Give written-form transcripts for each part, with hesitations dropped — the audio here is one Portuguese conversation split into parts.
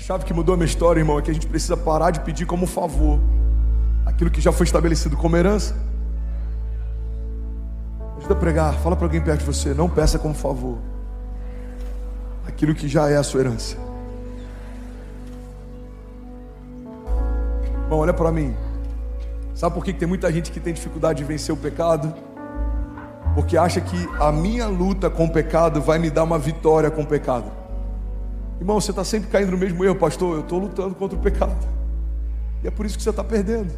chave que mudou a minha história, irmão, é que a gente precisa parar de pedir como favor aquilo que já foi estabelecido como herança. Ajuda a pregar, fala para alguém perto de você: não peça como favor aquilo que já é a sua herança. Irmão, olha para mim. Sabe por que tem muita gente que tem dificuldade de vencer o pecado? Porque acha que a minha luta com o pecado vai me dar uma vitória com o pecado. Irmão, você está sempre caindo no mesmo erro, pastor. Eu estou lutando contra o pecado, e é por isso que você está perdendo.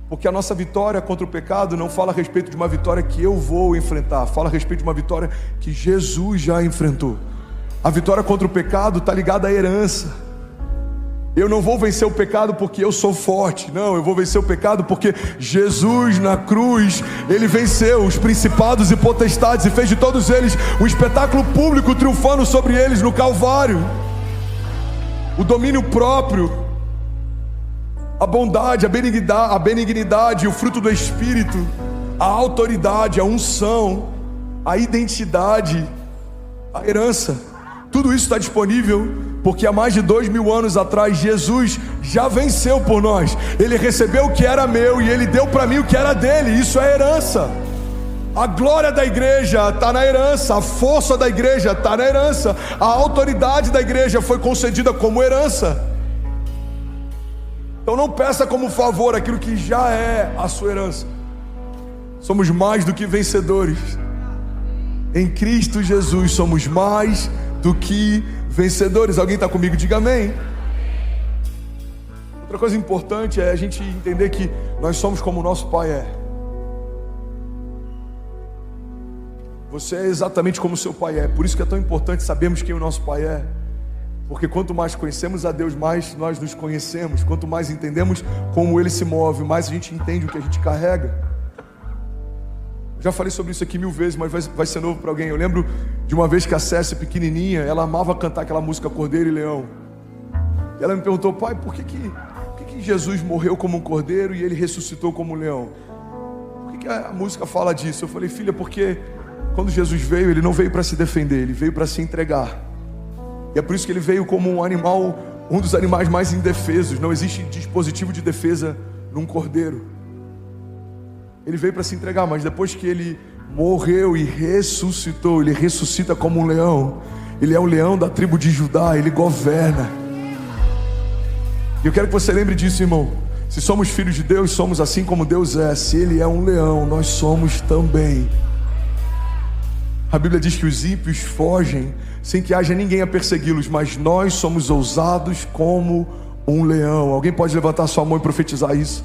Porque a nossa vitória contra o pecado não fala a respeito de uma vitória que eu vou enfrentar, fala a respeito de uma vitória que Jesus já enfrentou. A vitória contra o pecado está ligada à herança. Eu não vou vencer o pecado porque eu sou forte. Não, eu vou vencer o pecado porque Jesus na cruz, Ele venceu os principados e potestades e fez de todos eles um espetáculo público, triunfando sobre eles no Calvário. O domínio próprio, a bondade, a benignidade, o fruto do Espírito, a autoridade, a unção, a identidade, a herança, tudo isso está disponível porque há mais de 2000 anos atrás Jesus já venceu por nós. Ele recebeu o que era meu e Ele deu para mim o que era dele. Isso é herança. A glória da igreja está na herança, a força da igreja está na herança, a autoridade da igreja foi concedida como herança. Então não peça como favor aquilo que já é a sua herança. Somos mais do que vencedores. Em Cristo Jesus somos mais do que vencedores. Alguém está comigo? Diga amém. Outra coisa importante é a gente entender que nós somos como o nosso Pai é. Você é exatamente como o seu Pai é. Por isso que é tão importante sabermos quem o nosso Pai é. Porque quanto mais conhecemos a Deus, mais nós nos conhecemos. Quanto mais entendemos como Ele se move, mais a gente entende o que a gente carrega. Já falei sobre isso aqui 1000 vezes, mas vai ser novo para alguém. Eu lembro de uma vez que a Cécia, pequenininha, ela amava cantar aquela música Cordeiro e Leão. E ela me perguntou: pai, por que Jesus morreu como um cordeiro e Ele ressuscitou como um leão? Por que a música fala disso? Eu falei: filha, porque quando Jesus veio, Ele não veio para se defender, Ele veio para se entregar. E é por isso que Ele veio como um animal, um dos animais mais indefesos. Não existe dispositivo de defesa num cordeiro. Ele veio para se entregar, mas depois que Ele morreu e ressuscitou, Ele ressuscita como um leão. Ele é o leão da tribo de Judá, Ele governa. E eu quero que você lembre disso, irmão. Se somos filhos de Deus, somos assim como Deus é. Se Ele é um leão, nós somos também. A Bíblia diz que os ímpios fogem sem que haja ninguém a persegui-los, mas nós somos ousados como um leão. Alguém pode levantar sua mão e profetizar isso?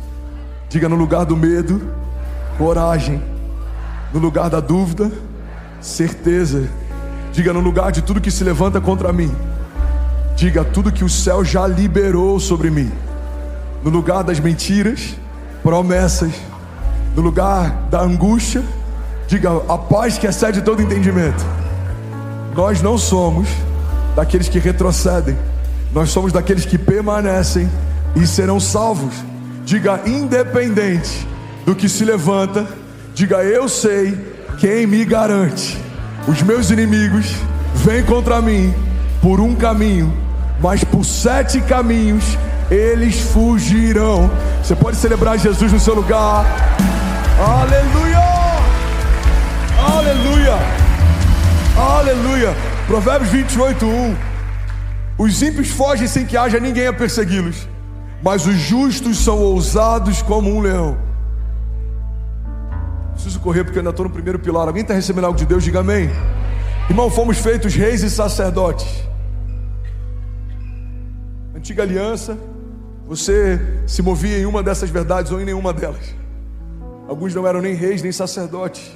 Diga: no lugar do medo, coragem. No lugar da dúvida, certeza. Diga: no lugar de tudo que se levanta contra mim, diga: tudo que o céu já liberou sobre mim. No lugar das mentiras, promessas. No lugar da angústia, diga: a paz que excede todo entendimento. Nós não somos daqueles que retrocedem, nós somos daqueles que permanecem e serão salvos. Diga: independente do que se levanta, diga: eu sei quem me garante. Os meus inimigos vêm contra mim por um caminho, mas por 7 caminhos eles fugirão. Você pode celebrar Jesus no seu lugar. Aleluia, aleluia, aleluia. Provérbios 28:1. Os ímpios fogem sem que haja ninguém a persegui-los, mas os justos são ousados como um leão. Preciso correr porque eu ainda estou no primeiro pilar. Alguém está recebendo algo de Deus? Diga amém. Irmão, fomos feitos reis e sacerdotes. Antiga aliança, você se movia em uma dessas verdades ou em nenhuma delas. Alguns não eram nem reis nem sacerdotes,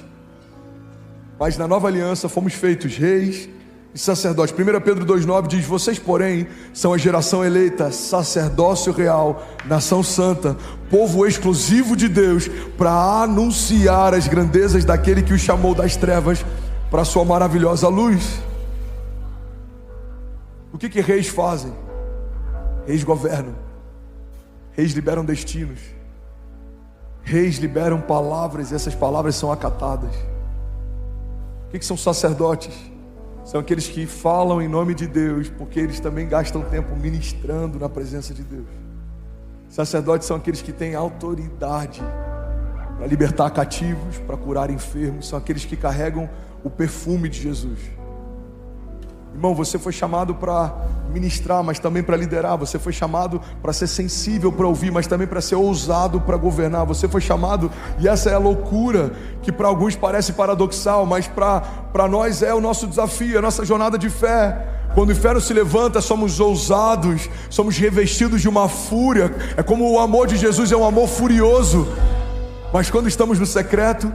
mas na nova aliança fomos feitos reis e sacerdotes. 1 Pedro 2,9 diz: vocês porém são a geração eleita, sacerdócio real, nação santa, povo exclusivo de Deus, para anunciar as grandezas daquele que os chamou das trevas para a sua maravilhosa luz. O que reis fazem? Reis governam, reis liberam destinos, reis liberam palavras, e essas palavras são acatadas. O que são sacerdotes? são aqueles que falam em nome de Deus, porque eles também gastam tempo ministrando na presença de Deus. Sacerdotes são aqueles que têm autoridade para libertar cativos, para curar enfermos, são aqueles que carregam o perfume de Jesus. Irmão, você foi chamado para ministrar, mas também para liderar. Você foi chamado para ser sensível para ouvir, mas também para ser ousado para governar. Você foi chamado, e essa é a loucura que para alguns parece paradoxal, mas para nós é o nosso desafio, a nossa jornada de fé. Quando o inferno se levanta, somos ousados, somos revestidos de uma fúria. É como o amor de Jesus é um amor furioso. Mas quando estamos no secreto,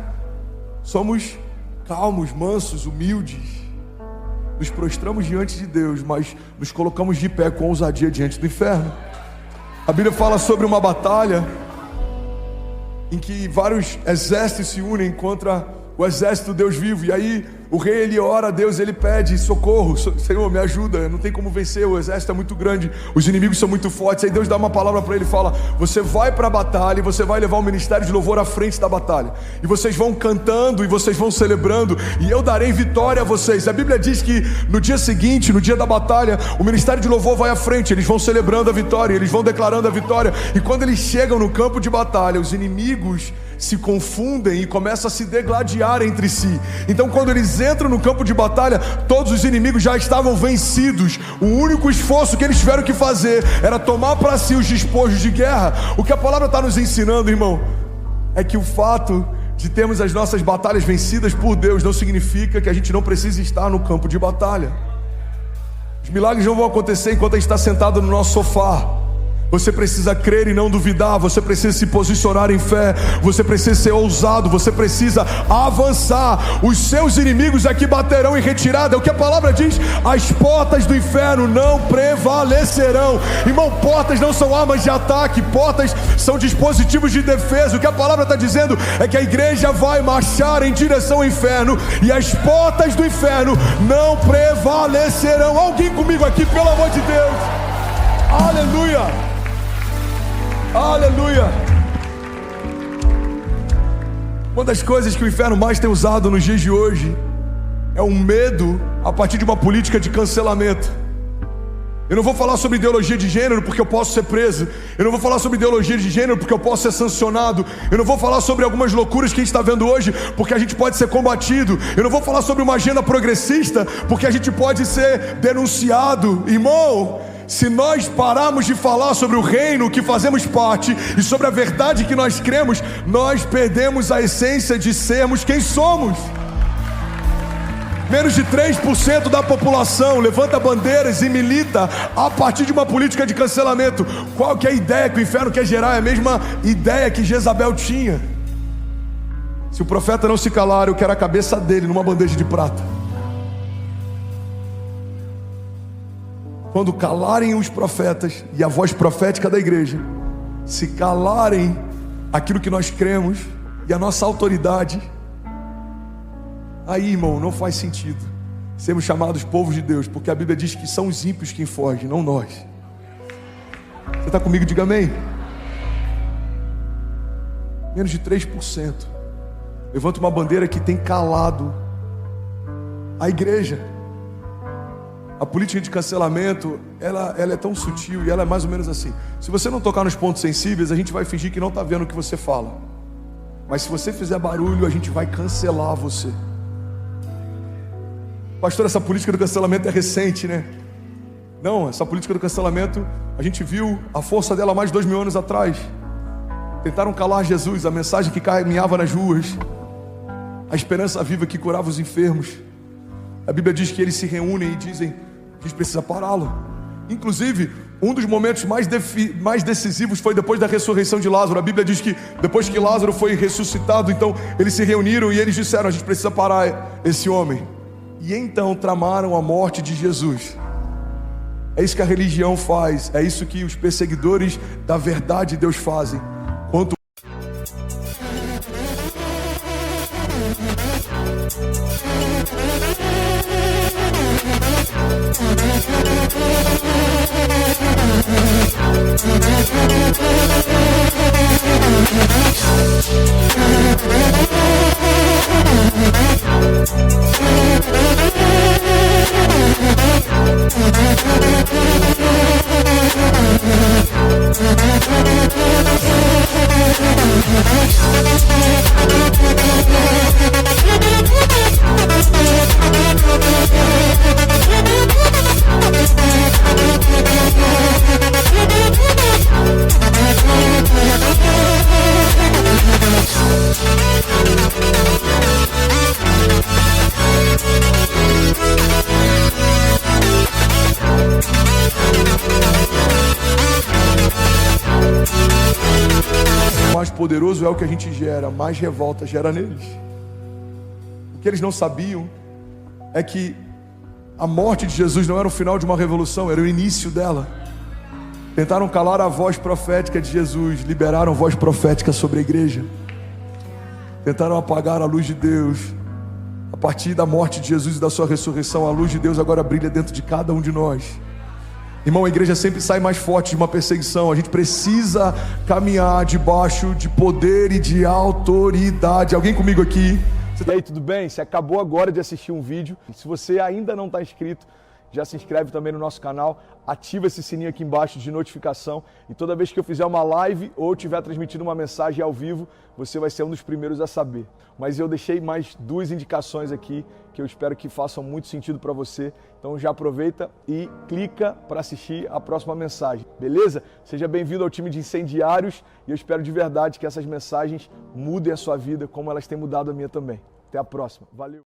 somos calmos, mansos, humildes. Nos prostramos diante de Deus, mas nos colocamos de pé com ousadia diante do inferno. A Bíblia fala sobre uma batalha em que vários exércitos se unem contra o exército do Deus vivo. E aí o rei, ele ora a Deus, ele pede socorro. Senhor, me ajuda, não tem como vencer, o exército é muito grande, os inimigos são muito fortes. Aí Deus dá uma palavra para ele, fala: você vai para a batalha e você vai levar o ministério de louvor à frente da batalha, e vocês vão cantando e vocês vão celebrando, e eu darei vitória a vocês. A Bíblia diz que no dia seguinte, no dia da batalha, o ministério de louvor vai à frente, eles vão celebrando a vitória, eles vão declarando a vitória. E quando eles chegam no campo de batalha, os inimigos se confundem e começam a se degladiar entre si. Então quando eles entram no campo de batalha, todos os inimigos já estavam vencidos. O único esforço que eles tiveram que fazer era tomar para si os despojos de guerra. O que a palavra está nos ensinando, irmão, é que o fato de termos as nossas batalhas vencidas por Deus não significa que a gente não precisa estar no campo de batalha. Os milagres não vão acontecer enquanto a gente está sentado no nosso sofá. Você precisa crer e não duvidar, você precisa se posicionar em fé, você precisa ser ousado, você precisa avançar. Os seus inimigos aqui baterão em retirada, é o que a palavra diz: as portas do inferno não prevalecerão. Irmão, portas não são armas de ataque, portas são dispositivos de defesa. O que a palavra está dizendo é que a igreja vai marchar em direção ao inferno, e as portas do inferno não prevalecerão. Alguém comigo aqui, pelo amor de Deus? Aleluia! Aleluia! Uma das coisas que o inferno mais tem usado nos dias de hoje é um medo a partir de uma política de cancelamento. Eu não vou falar sobre ideologia de gênero porque eu posso ser preso. Eu não vou falar sobre ideologia de gênero porque eu posso ser sancionado. Eu não vou falar sobre algumas loucuras que a gente está vendo hoje porque a gente pode ser combatido. Eu não vou falar sobre uma agenda progressista porque a gente pode ser denunciado. Irmão, se nós pararmos de falar sobre o reino que fazemos parte e sobre a verdade que nós cremos, nós perdemos a essência de sermos quem somos. Menos de 3% da população levanta bandeiras e milita a partir de uma política de cancelamento. Qual que é a ideia que o inferno quer gerar? É a mesma ideia que Jezabel tinha. Se o profeta não se calar, eu quero a cabeça dele numa bandeja de prata. Quando calarem os profetas e a voz profética da igreja, se calarem aquilo que nós cremos e a nossa autoridade, aí, irmão, não faz sentido sermos chamados povos de Deus, porque a Bíblia diz que são os ímpios quem fogem, não nós. Você está comigo? Diga amém. Menos de 3%. Levanta uma bandeira que tem calado a igreja. A política de cancelamento, ela é tão sutil e ela é mais ou menos assim: se você não tocar nos pontos sensíveis, a gente vai fingir que não está vendo o que você fala, mas se você fizer barulho, a gente vai cancelar você. Pastor, essa política do cancelamento é recente, né? Não, essa política do cancelamento, a gente viu a força dela mais de 2000 anos atrás. Tentaram calar Jesus, a mensagem que caminhava nas ruas, a esperança viva que curava os enfermos. A Bíblia diz que eles se reúnem e dizem que a gente precisa pará-lo. Inclusive, um dos momentos mais decisivos foi depois da ressurreição de Lázaro. A Bíblia diz que depois que Lázaro foi ressuscitado, então eles se reuniram e eles disseram: a gente precisa parar esse homem. E então tramaram a morte de Jesus. É isso que a religião faz, é isso que os perseguidores da verdade de Deus fazem. Quanto poderoso é o que a gente gera, mais revolta gera neles. O que eles não sabiam é que a morte de Jesus não era o final de uma revolução, era o início dela. Tentaram calar a voz profética de Jesus, liberaram voz profética sobre a igreja. Tentaram apagar a luz de Deus. A partir da morte de Jesus e da sua ressurreição, a luz de Deus agora brilha dentro de cada um de nós. Irmão, a igreja sempre sai mais forte de uma perseguição. A gente precisa caminhar debaixo de poder e de autoridade. Alguém comigo aqui? E aí, tudo bem? Você acabou agora de assistir um vídeo. Se você ainda não está inscrito, já se inscreve também no nosso canal, ativa esse sininho aqui embaixo de notificação e toda vez que eu fizer uma live ou estiver transmitindo uma mensagem ao vivo, você vai ser um dos primeiros a saber. Mas eu deixei mais 2 indicações aqui que eu espero que façam muito sentido para você. Então já aproveita e clica para assistir a próxima mensagem, beleza? Seja bem-vindo ao time de incendiários e eu espero de verdade que essas mensagens mudem a sua vida como elas têm mudado a minha também. Até a próxima. Valeu!